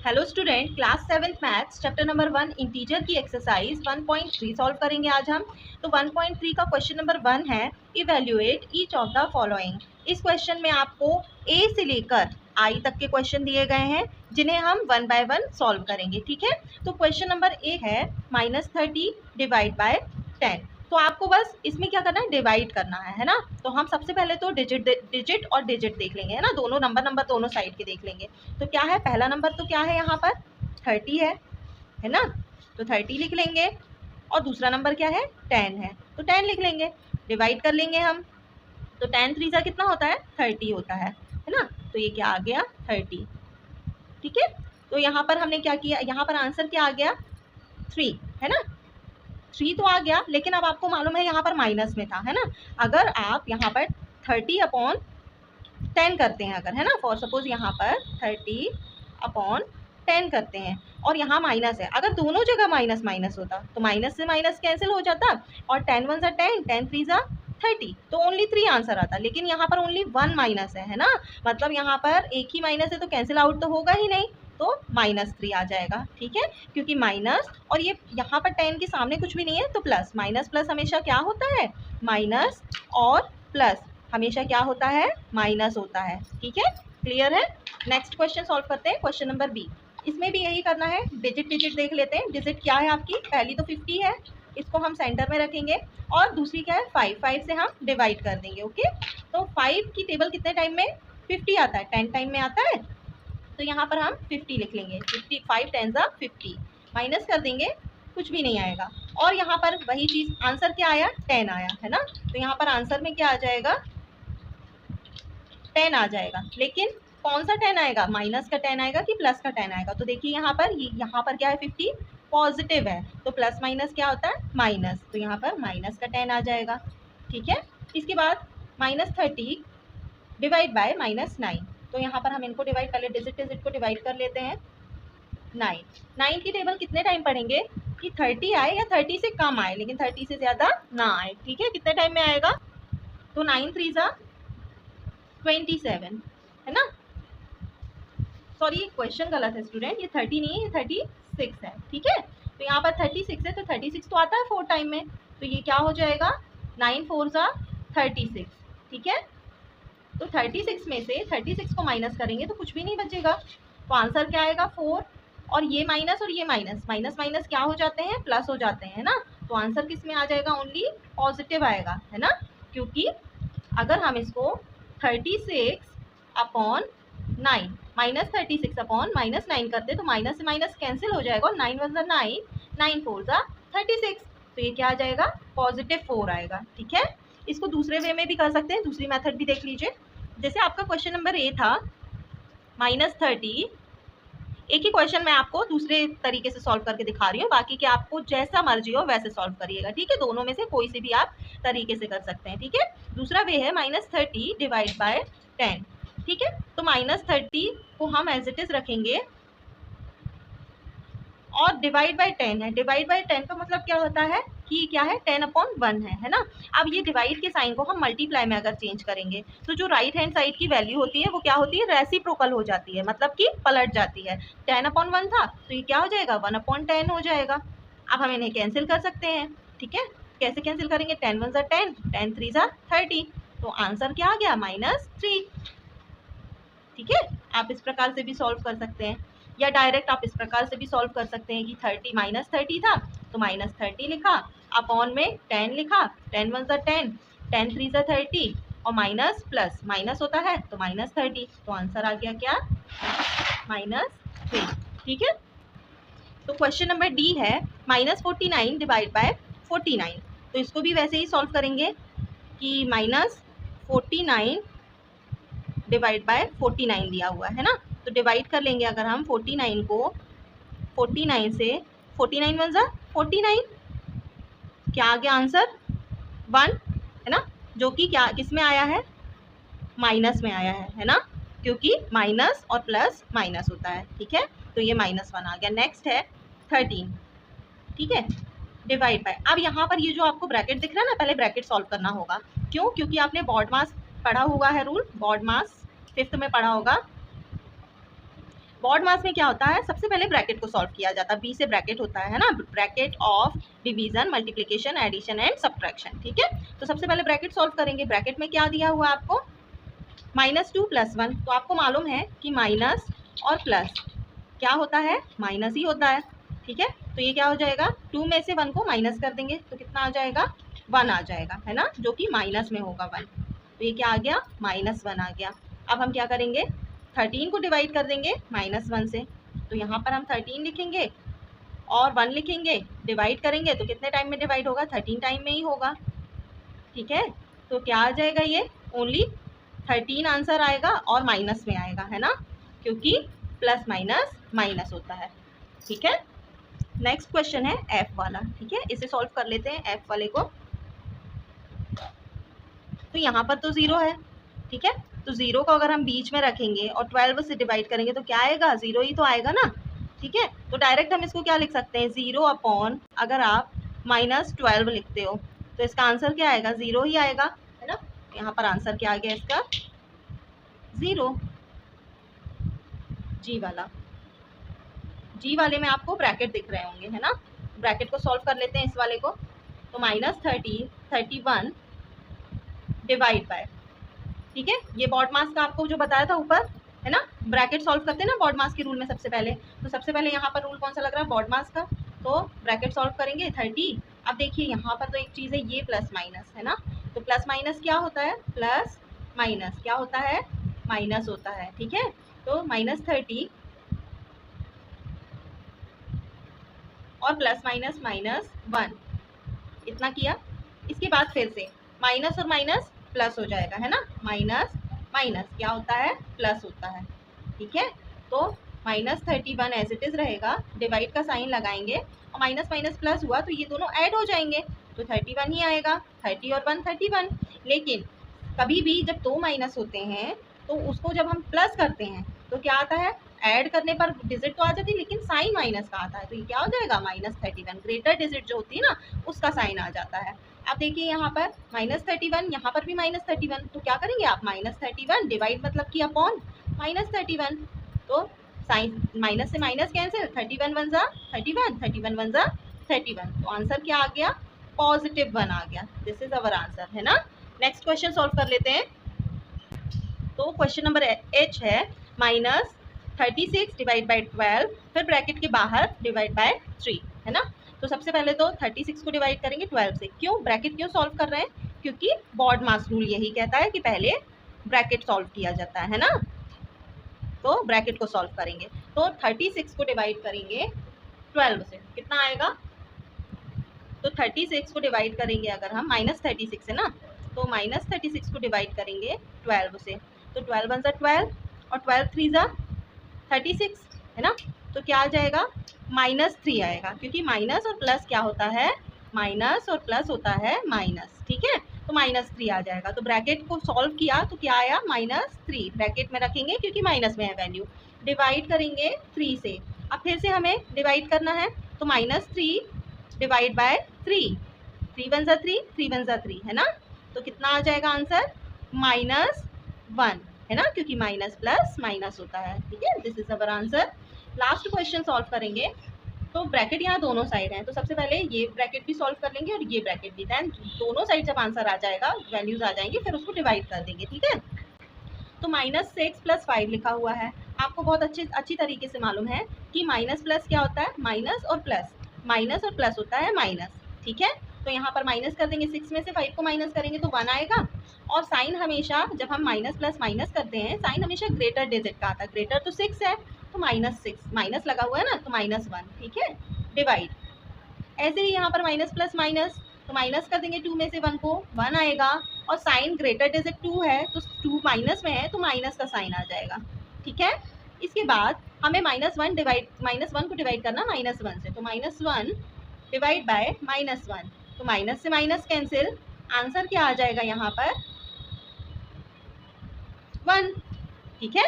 Hello student, class 7th maths chapter number 1 integer की exercise 1.3 solve करेंगे आज हम। तो 1.3 का क्वेश्चन नंबर 1 है evaluate each of the following. इस क्वेश्चन में आपको ए से लेकर आई तक के क्वेश्चन दिए गए हैं जिन्हें हम 1 बाय 1 सॉल्व करेंगे। ठीक है, तो क्वेश्चन नंबर ए है -30 डिवाइड बाय 10। तो आपको बस इसमें क्या करना है, डिवाइड करना है ना। तो हम सबसे पहले तो डिजिट और डिजिट देख लेंगे, है ना। दोनों नंबर दोनों साइड के देख लेंगे। तो क्या है, पहला नंबर तो क्या है यहाँ पर 30 है ना। तो 30 लिख लेंगे। और दूसरा नंबर क्या है, 10 है, तो 10 लिख लेंगे। डिवाइड कर लेंगे हम, तो 10 3 जा कितना होता है, 30 होता है ना। तो ये क्या आ गया, 30। ठीक है, तो यहाँ पर हमने क्या किया, यहाँ पर आंसर क्या आ गया, 3, है ना। 3 तो आ गया, लेकिन अब आपको मालूम है यहाँ पर माइनस में था, है ना। अगर आप यहाँ पर 30/10 करते हैं अगर, है ना, फॉर सपोज यहाँ पर 30/10 करते हैं और यहाँ माइनस है, अगर दोनों जगह माइनस माइनस होता तो माइनस से माइनस कैंसिल हो जाता और 10 1 ज़ा 10, 10 3 ज़ा 30, तो ओनली 3 आंसर आता। लेकिन यहाँ पर ओनली 1 माइनस है ना, मतलब यहाँ पर एक ही माइनस है तो कैंसिल आउट तो होगा ही नहीं, तो -3 आ जाएगा। ठीक है, क्योंकि माइनस और ये यहाँ पर 10 के सामने कुछ भी नहीं है तो प्लस, माइनस प्लस हमेशा क्या होता है, माइनस, और प्लस हमेशा क्या होता है, माइनस होता है। ठीक है, क्लियर है। नेक्स्ट क्वेश्चन सॉल्व करते हैं, क्वेश्चन नंबर बी। इसमें भी यही करना है, डिजिट डिजिट देख लेते हैं। डिजिट क्या है आपकी, पहली तो 50 है, इसको हम सेंटर में रखेंगे, और दूसरी क्या है 5 से हम डिवाइड कर देंगे। ओके, तो 5 की टेबल कितने टाइम में, 50 आता है, 10 टाइम में आता है, तो यहाँ पर हम 50 लिख लेंगे। 55 10 ज़ा 50, माइनस कर देंगे, कुछ भी नहीं आएगा। और यहाँ पर वही चीज़, आंसर क्या आया, 10 आया, है ना। तो यहाँ पर आंसर में क्या आ जाएगा, 10 आ जाएगा। लेकिन कौन सा 10 आएगा, माइनस का 10 आएगा कि प्लस का 10 आएगा। तो देखिए यहाँ पर क्या है, 50 पॉजिटिव है, तो प्लस माइनस क्या होता है, माइनस, तो यहाँ पर माइनस का 10 आ जाएगा। ठीक है, इसके बाद -30 डिवाइड बाय -9। तो यहाँ पर हम इनको डिवाइड कर ले, डिजिट को डिवाइड कर लेते हैं। 9 की टेबल कितने टाइम पढ़ेंगे कि 30 आए या 30 से कम आए, लेकिन 30 से ज़्यादा ना आए। ठीक है, कितने टाइम में आएगा, तो 9 3 ज़ा 27, है ना। सॉरी, ये क्वेश्चन गलत है स्टूडेंट, ये 30 नहीं है, ये 36 है। ठीक है, तो यहाँ पर 36 है, तो 36 तो आता है 4 टाइम में, तो ये क्या हो जाएगा, 9 4 ज़ा 36। ठीक है, तो 36 में से 36 को माइनस करेंगे तो कुछ भी नहीं बचेगा, तो आंसर क्या आएगा, 4। और ये माइनस और ये माइनस, माइनस माइनस क्या हो जाते हैं, प्लस हो जाते हैं ना। तो आंसर किस में आ जाएगा, ओनली पॉजिटिव आएगा, है ना। क्योंकि अगर हम इसको 36/9 -36/-9 करते तो माइनस से माइनस कैंसिल हो जाएगा, और 9 1 ज़ा 9, 9 4 ज़ा 36, तो ये क्या आ जाएगा, +4 आएगा। ठीक है, इसको दूसरे वे में भी कर सकते हैं, दूसरी मेथड भी देख लीजिए। जैसे आपका क्वेश्चन नंबर ए था -30, एक ही क्वेश्चन मैं आपको दूसरे तरीके से सॉल्व करके दिखा रही हूँ, बाकी कि आपको जैसा मर्जी हो वैसे सॉल्व करिएगा। ठीक है, दोनों में से कोई से भी आप तरीके से कर सकते हैं। ठीक है, दूसरा वे है -30 डिवाइड बाय 10। ठीक है, तो -30 को हम एज इट इज रखेंगे, और डिवाइड बाय 10 है। डिवाइड बाय 10 का मतलब क्या होता है कि क्या है, 10/1 है ना। अब ये डिवाइड के साइन को हम मल्टीप्लाई में अगर चेंज करेंगे तो जो राइट हैंड साइड की वैल्यू होती है वो क्या होती है, रेसिप्रोकल हो जाती है, मतलब कि पलट जाती है। 10/1 था तो ये क्या हो जाएगा, 1/10 हो जाएगा। अब हम इन्हें कैंसिल कर सकते हैं। ठीक है, कैसे कैंसिल करेंगे, 10 1 ज़ा 10, 10 3 ज़ा 30, तो आंसर क्या आ गया, -3। ठीक है, आप इस प्रकार से भी सॉल्व कर सकते हैं, या डायरेक्ट आप इस प्रकार से भी सॉल्व कर सकते हैं कि 30 -30 था तो -30 लिखा, अपॉन में 10 लिखा, 10 1 ज़ा 10, 10 3 ज़ा 30, और माइनस प्लस माइनस होता है तो -30, तो आंसर आ गया क्या, -3। ठीक है, तो क्वेश्चन नंबर डी है -49 डिवाइड बाय 49। तो इसको भी वैसे ही सॉल्व करेंगे कि -49 डिवाइड बाय 49 दिया हुआ है ना, तो डिवाइड कर लेंगे अगर हम 49 को 49 से, 49 1 ज़ा 49, क्या आ गया आंसर, 1, है ना, जो कि क्या किस में आया है, माइनस में आया है ना, क्योंकि माइनस और प्लस माइनस होता है। ठीक है, तो ये -1 आ गया। नेक्स्ट है 13। ठीक है, डिवाइड बाय, अब यहाँ पर ये जो आपको ब्रैकेट दिख रहा है ना, पहले ब्रैकेट सॉल्व करना होगा। क्यों, क्योंकि आपने बॉड मास पढ़ा हुआ है, रूल बॉड मास 5th में पढ़ा होगा। बॉड मास में क्या होता है, सबसे पहले ब्रैकेट को सॉल्व किया जाता है, बी से ब्रैकेट होता है ना, bracket of division, multiplication, addition and subtraction. ठीक है, तो सबसे पहले ब्रैकेट सॉल्व करेंगे। ब्रैकेट में क्या दिया हुआ आपको, -2 + 1, तो आपको मालूम है कि माइनस और प्लस क्या होता है, माइनस ही होता है। ठीक है, तो ये क्या हो जाएगा, 2 में से 1 को माइनस कर देंगे तो कितना आ जाएगा, 1 आ जाएगा, है ना, जो कि माइनस में होगा 1। तो ये क्या आ गया, -1 आ गया। अब हम क्या करेंगे, 13 को डिवाइड कर देंगे -1 से, तो यहाँ पर हम 13 लिखेंगे और 1 लिखेंगे, डिवाइड करेंगे तो कितने टाइम में डिवाइड होगा, 13 टाइम में ही होगा। ठीक है, तो क्या आ जाएगा, ये ओनली 13 आंसर आएगा और माइनस में आएगा, है ना, क्योंकि प्लस माइनस माइनस होता है। ठीक है, नेक्स्ट क्वेश्चन है एफ वाला। ठीक है, इसे सॉल्व कर लेते हैं एफ वाले को। तो यहाँ पर तो 0 है। ठीक है, तो 0 को अगर हम बीच में रखेंगे और 12 से डिवाइड करेंगे तो क्या आएगा, 0 ही तो आएगा ना। ठीक है, तो डायरेक्ट हम इसको क्या लिख सकते हैं, 0 अगर आप -12 लिखते हो तो इसका आंसर क्या आएगा, 0 ही आएगा, है ना। यहाँ पर आंसर क्या आ गया इसका, 0। जी वाले में आपको ब्रैकेट दिख रहे होंगे, है ना। ब्रैकेट को सॉल्व कर लेते हैं इस वाले को। तो -30, 31 डिवाइड बाय, ठीक है, ये बॉड मास का आपको जो बताया था ऊपर, है ना। ब्रैकेट सॉल्व करते हैं ना बॉड मास के रूल में सबसे पहले, तो सबसे पहले यहाँ पर रूल कौन सा लग रहा है, बॉड मास का। तो ब्रैकेट सॉल्व करेंगे 30। अब देखिए यहाँ पर तो एक चीज़ है, ये प्लस माइनस, है ना। तो प्लस माइनस क्या होता है, प्लस माइनस क्या होता है, माइनस होता है। ठीक है, तो -30 और प्लस माइनस -1 इतना किया। इसके बाद फिर से माइनस और माइनस प्लस हो जाएगा, है ना, माइनस माइनस क्या होता है, प्लस होता है। ठीक है, तो -31 एज इट इज रहेगा, डिवाइड का साइन लगाएंगे और माइनस माइनस प्लस हुआ तो ये दोनों ऐड हो जाएंगे तो 31 ही आएगा। 30 और 1 31। लेकिन कभी भी जब 2 माइनस होते हैं तो उसको जब हम प्लस करते हैं तो क्या आता है, ऐड करने पर डिजिट तो आ जाती है लेकिन साइन माइनस का आता है, तो ये क्या हो जाएगा, -31। ग्रेटर डिजिट जो होती है ना उसका साइन आ जाता है। अब देखिए यहाँ पर -31, यहाँ पर भी -31, तो क्या करेंगे आप, -31 डिवाइड मतलब कि अपॉन -31, तो साइन माइनस से माइनस कैंसिल, 31 1 जा 31, 31 1 जा 31, तो आंसर क्या आ गया, +1 आ गया। दिस इज अवर आंसर, है ना। नेक्स्ट क्वेश्चन सॉल्व कर लेते हैं। तो क्वेश्चन नंबर एच है -36 डिवाइड बाई 12, फिर ब्रैकेट के बाहर डिवाइड बाय 3, है ना। तो सबसे पहले तो 36 को डिवाइड करेंगे 12 से। क्यों ब्रैकेट क्यों सॉल्व कर रहे हैं, क्योंकि बॉड मास रूल यही कहता है कि पहले ब्रैकेट सॉल्व किया जाता है ना। तो ब्रैकेट को सॉल्व करेंगे तो 36 को डिवाइड करेंगे 12 से, कितना आएगा, तो 36 को डिवाइड करेंगे अगर हम, -36 है ना, तो -36 को डिवाइड करेंगे 12 से, तो 12 1 = 12 और 12 3 = 36, है ना। तो क्या आ जाएगा, -3 आएगा, क्योंकि माइनस और प्लस क्या होता है, माइनस और प्लस होता है माइनस। ठीक है, तो -3 आ जाएगा। तो ब्रैकेट को सॉल्व किया तो क्या आया, -3 ब्रैकेट में रखेंगे क्योंकि माइनस में है वैल्यू, डिवाइड करेंगे 3 से। अब फिर से हमें डिवाइड करना है तो -3 डिवाइड बाय 3, 3 1 = 3, 3 1 = 3, है ना। तो कितना आ जाएगा आंसर, -1, है ना, क्योंकि माइनस प्लस माइनस होता है। ठीक है, this is our answer. Last question solve करेंगे। तो ब्रैकेट यहाँ दोनों साइड हैं, तो सबसे पहले ये ब्रैकेट भी सॉल्व कर लेंगे और ये ब्रैकेट भी, दैन दोनों साइड जब आंसर आ जाएगा, वैल्यूज आ जाएंगी, फिर उसको डिवाइड कर देंगे। ठीक है, तो -6 + 5 लिखा हुआ है। आपको बहुत अच्छी तरीके से मालूम है कि माइनस प्लस क्या होता है, माइनस और प्लस होता है माइनस। ठीक है, तो यहाँ पर माइनस कर देंगे, 6 में से 5 को माइनस करेंगे तो 1 आएगा। और साइन हमेशा जब हम माइनस प्लस माइनस करते हैं, साइन हमेशा ग्रेटर डिजिट का आता है। ग्रेटर तो 6 है तो -6, माइनस लगा हुआ है ना तो -1। ठीक है, डिवाइड ऐसे ही यहाँ पर माइनस प्लस माइनस, तो माइनस कर देंगे 2 में से 1 को, 1 आएगा। और साइन ग्रेटर डिजिट 2 है तो 2 माइनस में है तो माइनस का साइन आ जाएगा। ठीक है, इसके बाद हमें -1 को डिवाइड करना -1 से, तो -1 डिवाइड बाय -1, तो माइनस से माइनस कैंसिल, आंसर क्या आ जाएगा यहाँ पर, 1। ठीक है,